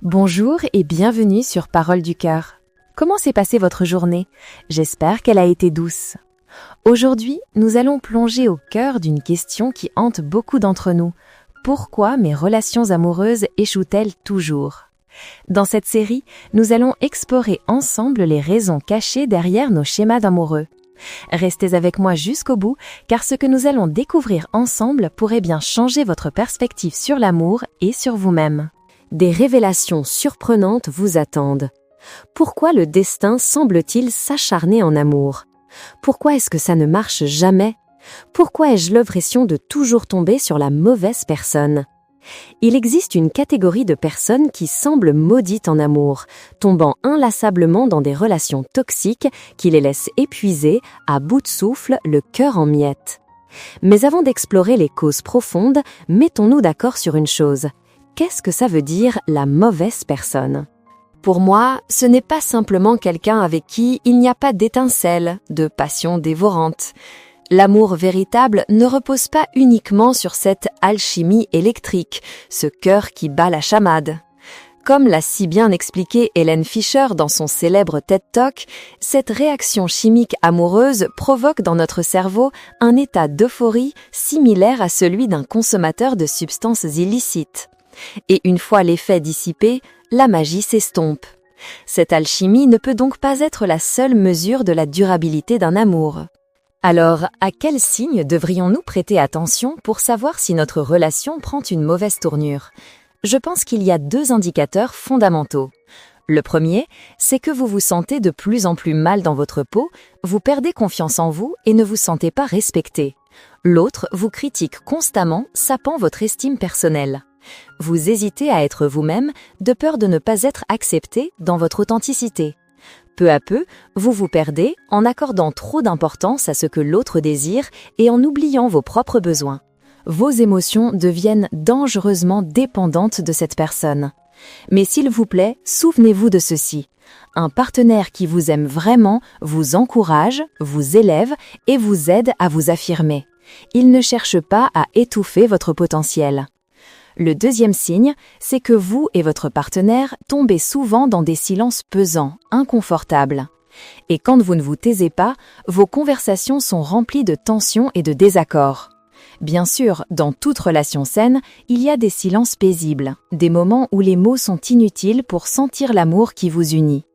Bonjour et bienvenue sur Parole du cœur. Comment s'est passée votre journée? J'espère qu'elle a été douce. Aujourd'hui, nous allons plonger au cœur d'une question qui hante beaucoup d'entre nous. Pourquoi mes relations amoureuses échouent-elles toujours? Dans cette série, nous allons explorer ensemble les raisons cachées derrière nos schémas d'amoureux. Restez avec moi jusqu'au bout, car ce que nous allons découvrir ensemble pourrait bien changer votre perspective sur l'amour et sur vous-même. Des révélations surprenantes vous attendent. Pourquoi le destin semble-t-il s'acharner en amour? Pourquoi est-ce que ça ne marche jamais? Pourquoi ai-je l'impression de toujours tomber sur la mauvaise personne? Il existe une catégorie de personnes qui semblent maudites en amour, tombant inlassablement dans des relations toxiques qui les laissent épuisés, à bout de souffle, le cœur en miettes. Mais avant d'explorer les causes profondes, mettons-nous d'accord sur une chose. Qu'est-ce que ça veut dire la mauvaise personne? Pour moi, ce n'est pas simplement quelqu'un avec qui il n'y a pas d'étincelle, de passion dévorante. L'amour véritable ne repose pas uniquement sur cette alchimie électrique, ce cœur qui bat la chamade. Comme l'a si bien expliqué Hélène Fischer dans son célèbre TED Talk, cette réaction chimique amoureuse provoque dans notre cerveau un état d'euphorie similaire à celui d'un consommateur de substances illicites. Et une fois l'effet dissipé, la magie s'estompe. Cette alchimie ne peut donc pas être la seule mesure de la durabilité d'un amour. Alors, à quels signes devrions-nous prêter attention pour savoir si notre relation prend une mauvaise tournure? Je pense qu'il y a deux indicateurs fondamentaux. Le premier, c'est que vous vous sentez de plus en plus mal dans votre peau, vous perdez confiance en vous et ne vous sentez pas respecté. L'autre vous critique constamment, sapant votre estime personnelle. Vous hésitez à être vous-même de peur de ne pas être accepté dans votre authenticité. Peu à peu, vous vous perdez en accordant trop d'importance à ce que l'autre désire et en oubliant vos propres besoins. Vos émotions deviennent dangereusement dépendantes de cette personne. Mais s'il vous plaît, souvenez-vous de ceci. Un partenaire qui vous aime vraiment vous encourage, vous élève et vous aide à vous affirmer. Il ne cherche pas à étouffer votre potentiel. Le deuxième signe, c'est que vous et votre partenaire tombez souvent dans des silences pesants, inconfortables. Et quand vous ne vous taisez pas, vos conversations sont remplies de tensions et de désaccords. Bien sûr, dans toute relation saine, il y a des silences paisibles, des moments où les mots sont inutiles pour sentir l'amour qui vous unit.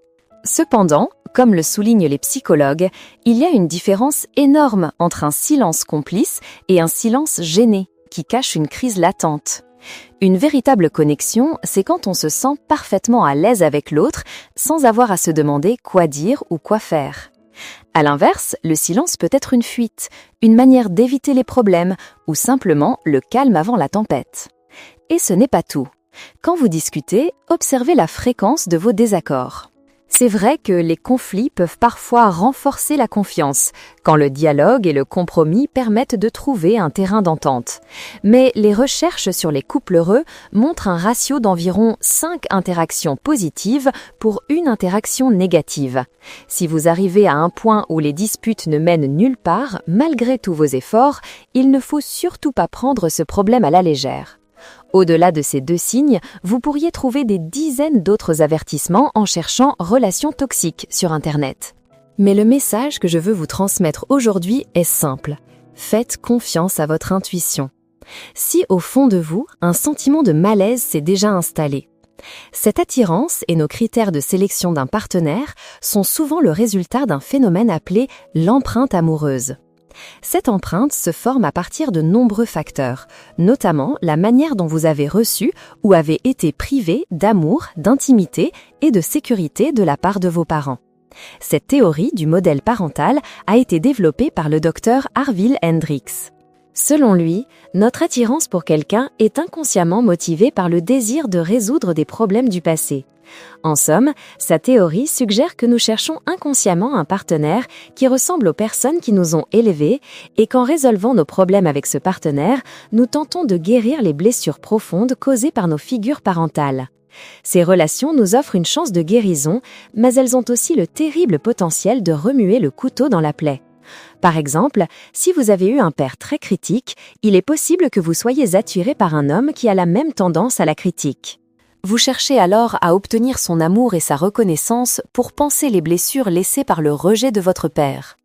Cependant, comme le soulignent les psychologues, il y a une différence énorme entre un silence complice et un silence gêné, qui cache une crise latente. Une véritable connexion, c'est quand on se sent parfaitement à l'aise avec l'autre, sans avoir à se demander quoi dire ou quoi faire. À l'inverse, le silence peut être une fuite, une manière d'éviter les problèmes, ou simplement le calme avant la tempête. Et ce n'est pas tout. Quand vous discutez, observez la fréquence de vos désaccords. C'est vrai que les conflits peuvent parfois renforcer la confiance, quand le dialogue et le compromis permettent de trouver un terrain d'entente. Mais les recherches sur les couples heureux montrent un ratio d'environ 5 interactions positives pour une interaction négative. Si vous arrivez à un point où les disputes ne mènent nulle part, malgré tous vos efforts, il ne faut surtout pas prendre ce problème à la légère. Au-delà de ces deux signes, vous pourriez trouver des dizaines d'autres avertissements en cherchant « relations toxiques » sur Internet. Mais le message que je veux vous transmettre aujourd'hui est simple. Faites confiance à votre intuition. Si au fond de vous, un sentiment de malaise s'est déjà installé, cette attirance et nos critères de sélection d'un partenaire sont souvent le résultat d'un phénomène appelé l'empreinte amoureuse. Cette empreinte se forme à partir de nombreux facteurs, notamment la manière dont vous avez reçu ou avez été privé d'amour, d'intimité et de sécurité de la part de vos parents. Cette théorie du modèle parental a été développée par le docteur Harville Hendrix. Selon lui, notre attirance pour quelqu'un est inconsciemment motivée par le désir de résoudre des problèmes du passé. En somme, sa théorie suggère que nous cherchons inconsciemment un partenaire qui ressemble aux personnes qui nous ont élevés et qu'en résolvant nos problèmes avec ce partenaire, nous tentons de guérir les blessures profondes causées par nos figures parentales. Ces relations nous offrent une chance de guérison, mais elles ont aussi le terrible potentiel de remuer le couteau dans la plaie. Par exemple, si vous avez eu un père très critique, il est possible que vous soyez attiré par un homme qui a la même tendance à la critique. Vous cherchez alors à obtenir son amour et sa reconnaissance pour panser les blessures laissées par le rejet de votre père.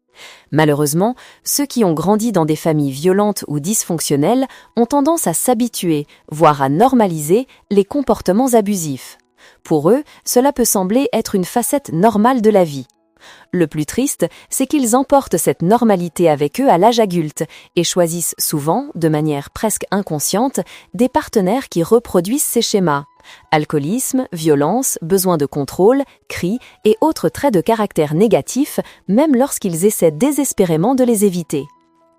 Malheureusement, ceux qui ont grandi dans des familles violentes ou dysfonctionnelles ont tendance à s'habituer, voire à normaliser, les comportements abusifs. Pour eux, cela peut sembler être une facette normale de la vie. Le plus triste, c'est qu'ils emportent cette normalité avec eux à l'âge adulte et choisissent souvent, de manière presque inconsciente, des partenaires qui reproduisent ces schémas. Alcoolisme, violence, besoin de contrôle, cris et autres traits de caractère négatifs, même lorsqu'ils essaient désespérément de les éviter.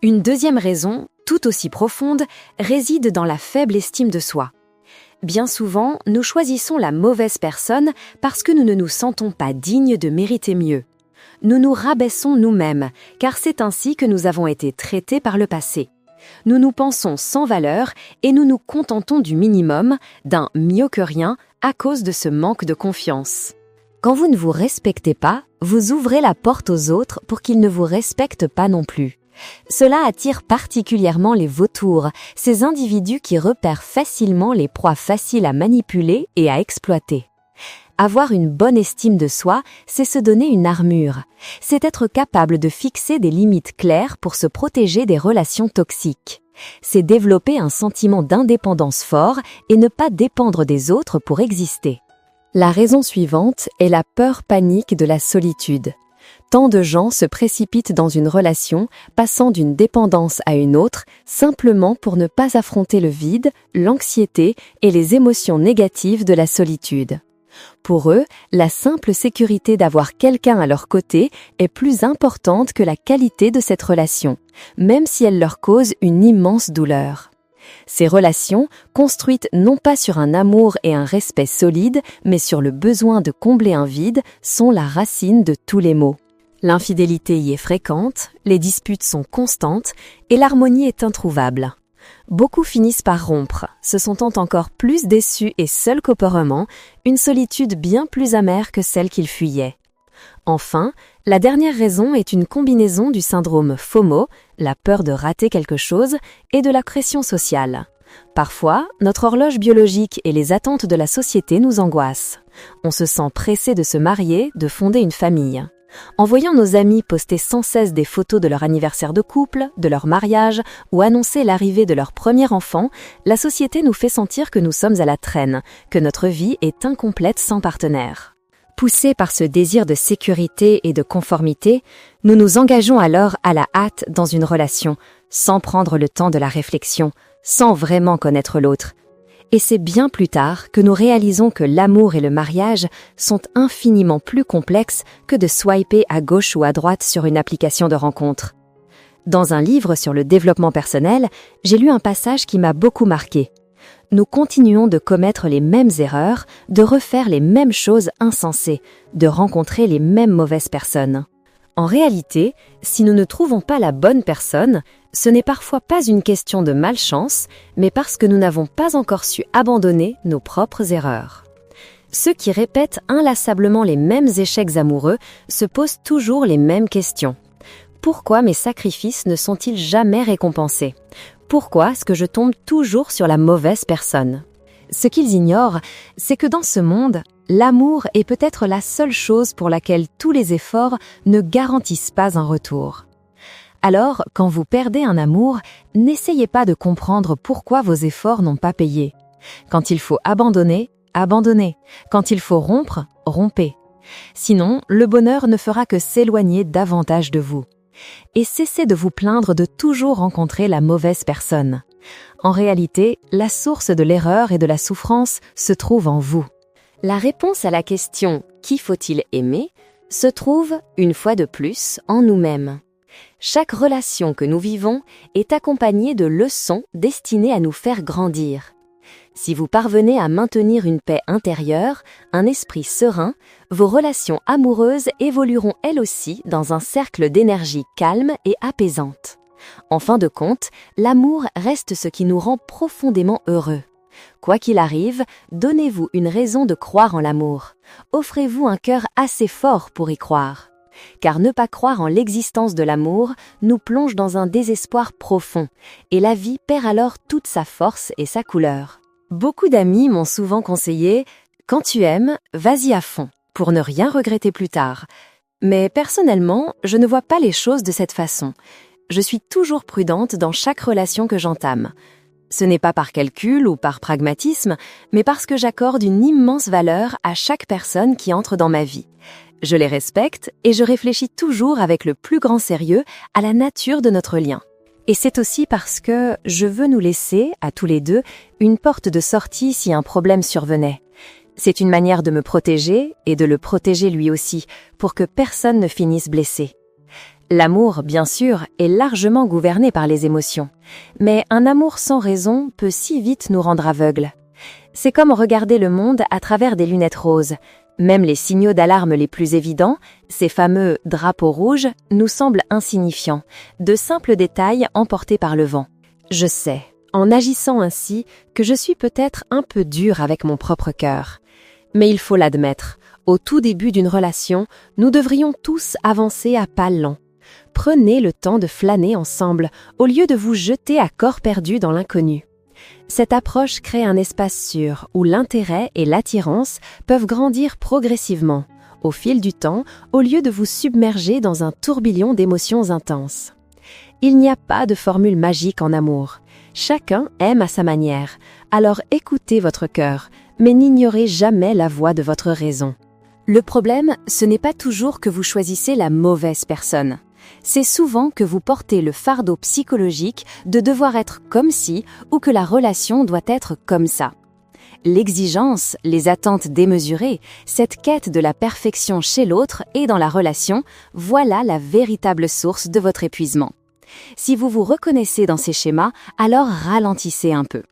Une deuxième raison, tout aussi profonde, réside dans la faible estime de soi. Bien souvent, nous choisissons la mauvaise personne parce que nous ne nous sentons pas dignes de mériter mieux. Nous nous rabaissons nous-mêmes, car c'est ainsi que nous avons été traités par le passé. Nous nous pensons sans valeur et nous nous contentons du minimum, d'un mieux que rien, à cause de ce manque de confiance. Quand vous ne vous respectez pas, vous ouvrez la porte aux autres pour qu'ils ne vous respectent pas non plus. Cela attire particulièrement les vautours, ces individus qui repèrent facilement les proies faciles à manipuler et à exploiter. Avoir une bonne estime de soi, c'est se donner une armure. C'est être capable de fixer des limites claires pour se protéger des relations toxiques. C'est développer un sentiment d'indépendance fort et ne pas dépendre des autres pour exister. La raison suivante est la peur panique de la solitude. Tant de gens se précipitent dans une relation, passant d'une dépendance à une autre, simplement pour ne pas affronter le vide, l'anxiété et les émotions négatives de la solitude. Pour eux, la simple sécurité d'avoir quelqu'un à leur côté est plus importante que la qualité de cette relation, même si elle leur cause une immense douleur. Ces relations, construites non pas sur un amour et un respect solides, mais sur le besoin de combler un vide, sont la racine de tous les maux. L'infidélité y est fréquente, les disputes sont constantes et l'harmonie est introuvable. Beaucoup finissent par rompre, se sentant encore plus déçus et seuls qu'auparavant, une solitude bien plus amère que celle qu'ils fuyaient. Enfin, la dernière raison est une combinaison du syndrome FOMO, la peur de rater quelque chose, et de la pression sociale. Parfois, notre horloge biologique et les attentes de la société nous angoissent. On se sent pressé de se marier, de fonder une famille. En voyant nos amis poster sans cesse des photos de leur anniversaire de couple, de leur mariage ou annoncer l'arrivée de leur premier enfant, la société nous fait sentir que nous sommes à la traîne, que notre vie est incomplète sans partenaire. Poussés par ce désir de sécurité et de conformité, nous nous engageons alors à la hâte dans une relation, sans prendre le temps de la réflexion, sans vraiment connaître l'autre. Et c'est bien plus tard que nous réalisons que l'amour et le mariage sont infiniment plus complexes que de swiper à gauche ou à droite sur une application de rencontre. Dans un livre sur le développement personnel, j'ai lu un passage qui m'a beaucoup marqué. Nous continuons de commettre les mêmes erreurs, de refaire les mêmes choses insensées, de rencontrer les mêmes mauvaises personnes. En réalité, si nous ne trouvons pas la bonne personne, ce n'est parfois pas une question de malchance, mais parce que nous n'avons pas encore su abandonner nos propres erreurs. Ceux qui répètent inlassablement les mêmes échecs amoureux se posent toujours les mêmes questions. Pourquoi mes sacrifices ne sont-ils jamais récompensés ? Pourquoi est-ce que je tombe toujours sur la mauvaise personne ? Ce qu'ils ignorent, c'est que dans ce monde, l'amour est peut-être la seule chose pour laquelle tous les efforts ne garantissent pas un retour. Alors, quand vous perdez un amour, n'essayez pas de comprendre pourquoi vos efforts n'ont pas payé. Quand il faut abandonner, abandonnez. Quand il faut rompre, rompez. Sinon, le bonheur ne fera que s'éloigner davantage de vous. Et cessez de vous plaindre de toujours rencontrer la mauvaise personne. En réalité, la source de l'erreur et de la souffrance se trouve en vous. La réponse à la question « Qui faut-il aimer ?» se trouve, une fois de plus, en nous-mêmes. Chaque relation que nous vivons est accompagnée de leçons destinées à nous faire grandir. Si vous parvenez à maintenir une paix intérieure, un esprit serein, vos relations amoureuses évolueront elles aussi dans un cercle d'énergie calme et apaisante. En fin de compte, l'amour reste ce qui nous rend profondément heureux. Quoi qu'il arrive, donnez-vous une raison de croire en l'amour. Offrez-vous un cœur assez fort pour y croire. Car ne pas croire en l'existence de l'amour nous plonge dans un désespoir profond, et la vie perd alors toute sa force et sa couleur. Beaucoup d'amis m'ont souvent conseillé « Quand tu aimes, vas-y à fond, pour ne rien regretter plus tard ». Mais personnellement, je ne vois pas les choses de cette façon. Je suis toujours prudente dans chaque relation que j'entame. Ce n'est pas par calcul ou par pragmatisme, mais parce que j'accorde une immense valeur à chaque personne qui entre dans ma vie. Je les respecte et je réfléchis toujours avec le plus grand sérieux à la nature de notre lien. Et c'est aussi parce que je veux nous laisser, à tous les deux, une porte de sortie si un problème survenait. C'est une manière de me protéger et de le protéger lui aussi, pour que personne ne finisse blessé. L'amour, bien sûr, est largement gouverné par les émotions. Mais un amour sans raison peut si vite nous rendre aveugles. C'est comme regarder le monde à travers des lunettes roses. Même les signaux d'alarme les plus évidents, ces fameux drapeaux rouges, nous semblent insignifiants, de simples détails emportés par le vent. Je sais, en agissant ainsi, que je suis peut-être un peu dure avec mon propre cœur. Mais il faut l'admettre, au tout début d'une relation, nous devrions tous avancer à pas lents. Prenez le temps de flâner ensemble, au lieu de vous jeter à corps perdu dans l'inconnu. Cette approche crée un espace sûr où l'intérêt et l'attirance peuvent grandir progressivement, au fil du temps, au lieu de vous submerger dans un tourbillon d'émotions intenses. Il n'y a pas de formule magique en amour. Chacun aime à sa manière, alors écoutez votre cœur, mais n'ignorez jamais la voix de votre raison. Le problème, ce n'est pas toujours que vous choisissez la mauvaise personne. C'est souvent que vous portez le fardeau psychologique de devoir être comme ci ou que la relation doit être comme ça. L'exigence, les attentes démesurées, cette quête de la perfection chez l'autre et dans la relation, voilà la véritable source de votre épuisement. Si vous vous reconnaissez dans ces schémas, alors ralentissez un peu.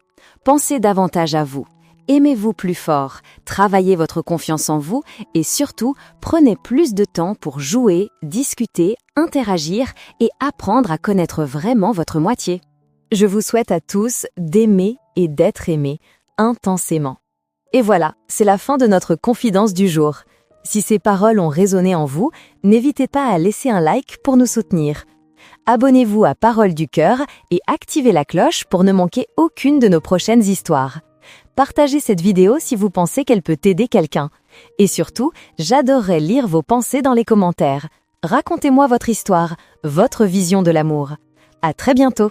Pensez davantage à vous. Aimez-vous plus fort, travaillez votre confiance en vous et surtout, prenez plus de temps pour jouer, discuter, interagir et apprendre à connaître vraiment votre moitié. Je vous souhaite à tous d'aimer et d'être aimés intensément. Et voilà, c'est la fin de notre confidence du jour. Si ces paroles ont résonné en vous, n'hésitez pas à laisser un like pour nous soutenir. Abonnez-vous à Paroles du Cœur et activez la cloche pour ne manquer aucune de nos prochaines histoires. Partagez cette vidéo si vous pensez qu'elle peut aider quelqu'un. Et surtout, j'adorerais lire vos pensées dans les commentaires. Racontez-moi votre histoire, votre vision de l'amour. À très bientôt!